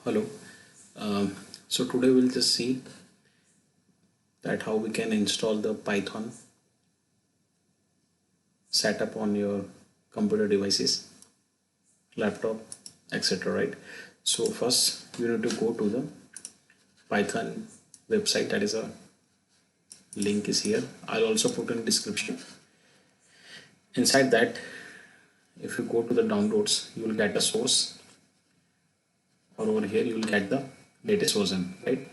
Hello. So today we'll just see that how we can install the Python setup on your computer devices, laptop, etc. Right. So first you need to go to the Python website. That is a link is here. I'll also put in description. Inside that, if you go to the downloads, you will get a source, or over here you will get the latest version, right?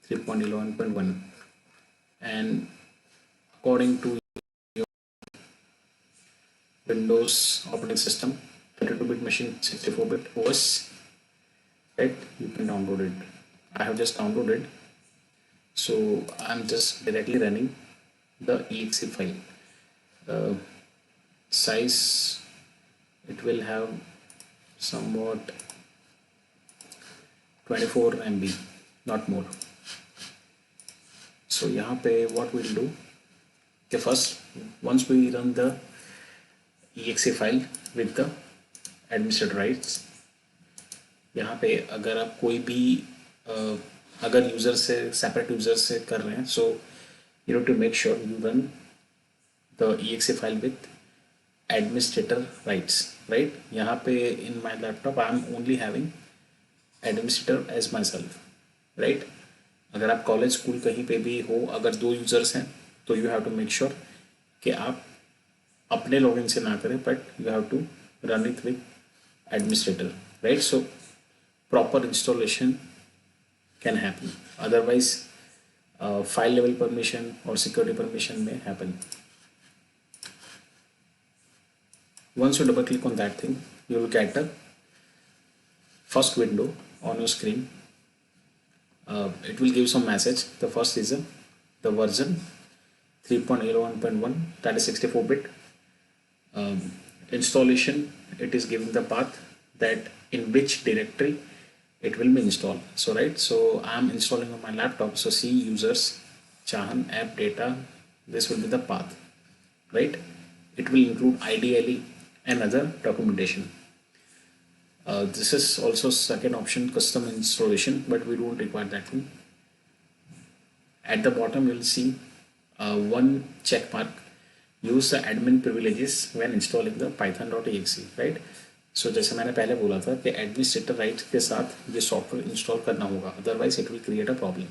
3.11.1, and according to Windows operating system, 32-bit machine, 64-bit OS, right? You can download it. I have just downloaded, so I'm just directly running the exe file. Size, it will have somewhat 24 MB, not more. So यहाँ पे what we'll do, okay, first once we run the exe file with the administrator rights, यहाँ पे अगर आप कोई भी अगर user से सेपरेट यूज़र से कर रहे हैं, so you need to make sure you run the exe file with administrator rights, right? यहाँ पे in my laptop I am only having administrator as myself, right? अगर आप कॉलेज स्कूल कहीं पे भी हो, अगर दो यूज़र्स हैं तो you have to make sure कि आप अपने लॉगिन से ना करें, but you have to run it with administrator, right? So proper installation can happen. Otherwise, file level permission or security permission may happen. Once you double click on that thing, you will get the first window on your screen. It will give some message. The first is the version 3.11.1, that is 64-bit. Installation, it is giving the path that in which directory it will be installed. So right, so I'm installing on my laptop, so C users chahan app data, this will be the path, right? It will include ideally another documentation. This is also second option, custom installation, but we don't require that thing. At the bottom you'll see one check mark, use the admin privileges when installing the python.exe, right? सो जैसे मैंने पहले बोला था कि administrator right के साथ ये software install करना होगा, otherwise it will create a problem.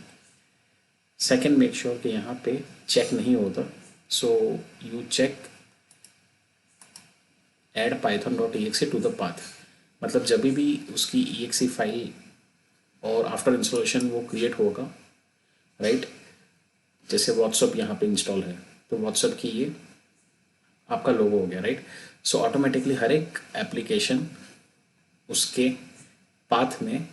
Second, make sure कि यहाँ पे चेक नहीं होता, so you check add python.exe to the path. मतलब जब भी उसकी exe फाइल और आफ्टर इंस्टॉलेशन वो क्रिएट होगा, राइट? जैसे व्हाट्सअप यहाँ पे इंस्टॉल है, तो व्हाट्सअप की ये आपका लोगो हो गया, राइट? सो ऑटोमेटिकली हर एक एप्लीकेशन उसके पाथ में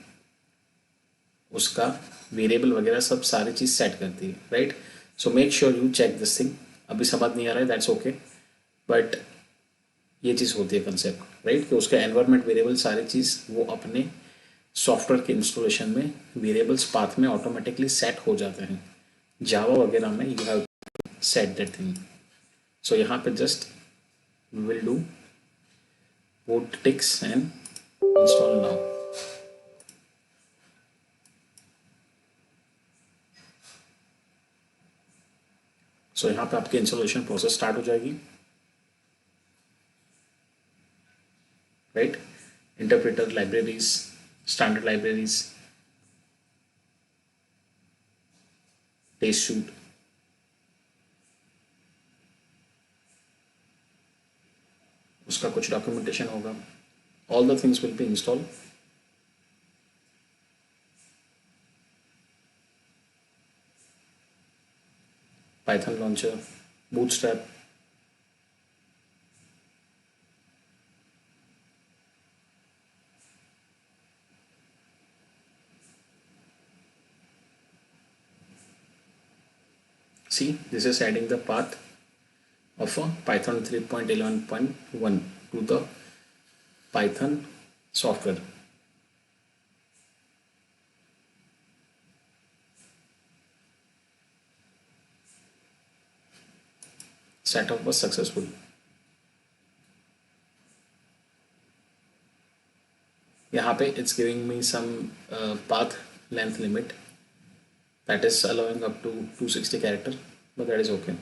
उसका वेरिएबल वगैरह सब सारी चीज़ सेट करती है, right? So make sure you check this thing. अभी समझ नहीं आ रहा है, दैट्स ओके, बट ये चीज़ होती है कंसेप्ट, राइट? कि उसका एनवायरनमेंट वेरिएबल सारी चीज़ वो अपने सॉफ्टवेयर के इंस्टॉलेशन में वेरिएबल्स पाथ में ऑटोमेटिकली सेट हो जाते हैं. जावा वगैरह में you have set that thing. So यहाँ पे just we will do put ticks and install now. So यहाँ पे आपकी इंस्टॉलेशन प्रोसेस स्टार्ट हो जाएगी, right? Interpreter libraries, standard libraries, test suite, उसका कुछ डॉक्यूमेंटेशन होगा. All the things will be install. Python launcher, bootstrap, see this is adding the path of a Python 3.11.1 to the Python software. Setup was successful. Yeah. यहाँ पे it's giving me some path length limit that is allowing up to 260 character, but that is okay.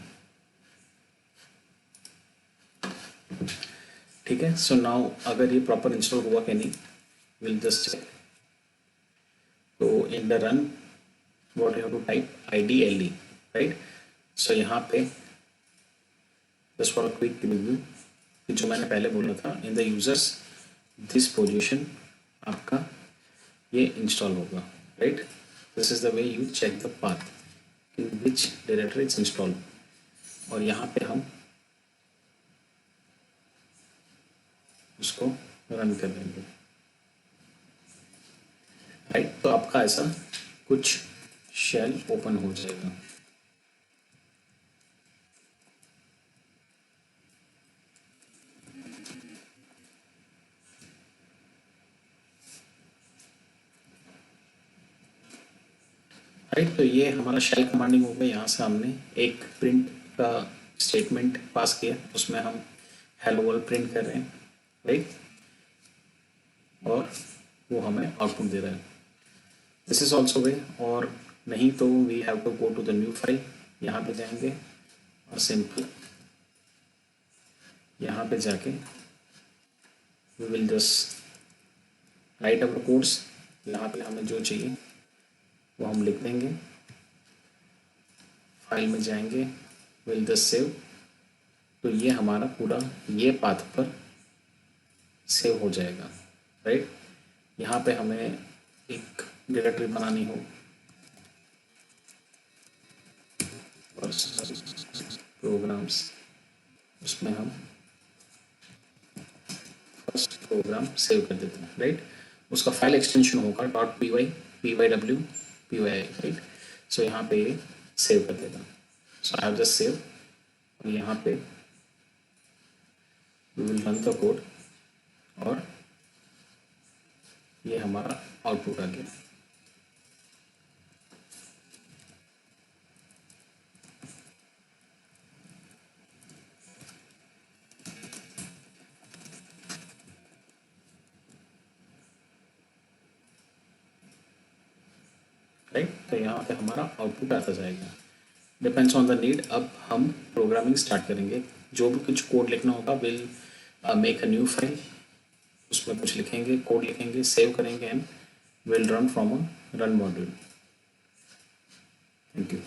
ठीक है. So now अगर ये proper install हुआ कि नहीं, will just check. तो in the run what you have to type IDLE, right. So यहाँ पे just for a quick review, जो मैंने पहले बोला था, in the users this position आपका ये इंस्टॉल होगा, right. This is the way you check the path in which directory it's install. और यहाँ पे हम उसको रन कर देंगे, राइट. तो आपका ऐसा कुछ शेल ओपन हो जाएगा. राइट. तो ये हमारा शेल कमांडिंग हो गया. यहाँ से हमने एक प्रिंट का स्टेटमेंट पास किया, उसमें हम हेलो वर्ल्ड प्रिंट कर रहे हैं, राइट. और वो हमें आउटपुट दे रहा है. This is also way. और नहीं तो we have to go to the new file. यहाँ पे जाएंगे और सिंपल यहाँ पे जाके we will just write our codes. यहाँ पे हमें जो चाहिए वो हम लिख देंगे. फाइल में जाएंगे, विल जस्ट सेव. तो ये हमारा पूरा ये पाथ पर सेव हो जाएगा, राइट. यहाँ पे हमें एक डायरेक्टरी बनानी हो, और प्रोग्राम्स, उसमें हम फर्स्ट प्रोग्राम सेव कर देते हैं, राइट. उसका फाइल एक्सटेंशन होगा .py, pyw, py, right. So यहाँ पे सेव कर देगा. So I have just save. और यहाँ पे we will run the code और ये हमारा आउटपुट आ गया. राइट. तो यहाँ पे हमारा आउटपुट आता जाएगा. Depends on the need. अब हम प्रोग्रामिंग स्टार्ट करेंगे. जो भी कुछ कोड लिखना होगा, will make a new file, उसमें कुछ लिखेंगे, कोड लिखेंगे, सेव करेंगे and will run from a run module. Thank you.